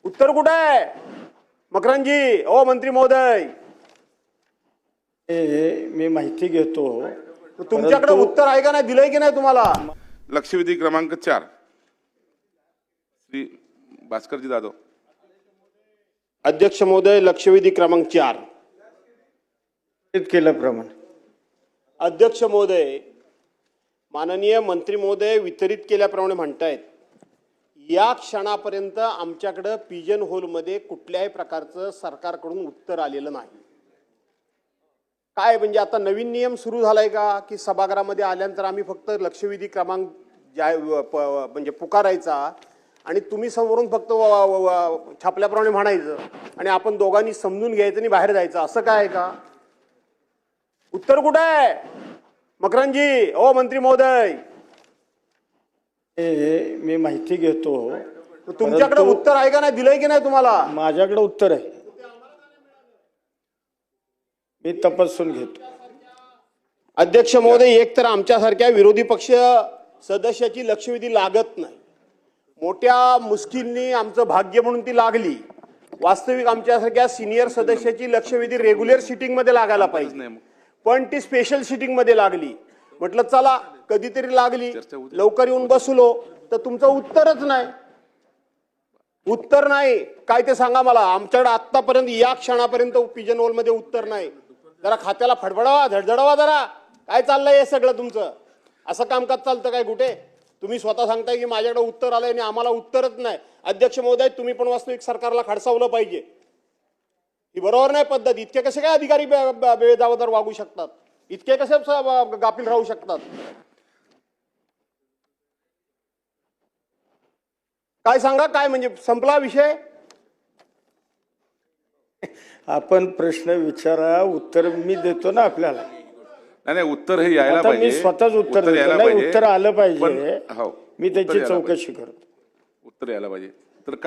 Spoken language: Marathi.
उत्तर कुठे आहे मकरंजी? ओ मंत्री महोदय, मी माहिती घेतो. तुमच्याकडे उत्तर आहे का नाही, दिलंय की नाही तुम्हाला? लक्षवेधी क्रमांक 4 श्री भास्करजी जाधव. अध्यक्ष महोदय, लक्षवेधी क्रमांक 4. केल्याप्रमाणे अध्यक्ष महोदय, माननीय मंत्री महोदय वितरित केल्याप्रमाणे म्हणतायत, या क्षणापर्यंत आमच्याकडे पिजन होलमध्ये कुठल्याही प्रकारचं सरकारकडून उत्तर आलेलं नाही. काय म्हणजे आता नवीन नियम सुरू झालाय का की सभागृहामध्ये आल्यानंतर आम्ही फक्त लक्षवेधी क्रमांक म्हणजे पुकारायचा आणि तुम्ही समोरून फक्त छापल्याप्रमाणे म्हणायचं आणि आपण दोघांनी समजून घ्यायचं आणि बाहेर जायचं, असं काय आहे का? उत्तर कुठे आहे मकरंजी? ओ मंत्री महोदय, मी माहिती घेतो. तुमच्याकडे उत्तर आहे का नाही, दिलंय की नाही तुम्हाला? माझ्याकडे उत्तर आहे, मी तपासून घेतो. अध्यक्ष महोदय, एक तर आमच्यासारख्या विरोधी पक्ष सदस्याची लक्षवेधी लागत नाही. मोठ्या मुश्किलनी आमचं भाग्य म्हणून ती लागली. वास्तविक आमच्यासारख्या सिनियर सदस्याची लक्षवेधी रेग्युलर सिटिंग मध्ये लागायला पाहिजे, पण ती स्पेशल सिटिंग मध्ये लागली. म्हटलं चला कधीतरी लागली, लवकर येऊन बसलो तर तुमचं उत्तरच नाही. उत्तर नाही काय ते सांगा मला. आमच्याकडे आतापर्यंत या क्षणापर्यंत पिजन होल मध्ये उत्तर नाही. जरा खात्याला फडफडावा, धडधडावा जरा. काय चाललंय हे सगळं तुमचं? असं कामकाज चालतं काय कुठे? तुम्ही स्वतः सांगताय की माझ्याकडे उत्तर आलंय आणि आम्हाला उत्तरच नाही. अध्यक्ष महोदय, तुम्ही पण वास्तविक सरकारला खडसावलं पाहिजे. ही बरोबर नाही पद्धत. इतके कसे काय अधिकारी बेजबाबदार वागू शकतात? इतके कसे गाफील राहू शकतात? काय सांगा, काय म्हणजे संपला विषय? आपण प्रश्न विचारा, उत्तर मी देतो ना आपल्याला. नाही, उत्तर हे यायला आता पाहिजे. मी स्वतःच उत्तर देतो. नाही, उत्तर आलं पाहिजे, हो, मी त्याची उत्तर यायला चौकशी पाहिजे. करतो. उत्तर यायला पाहिजे. तर काय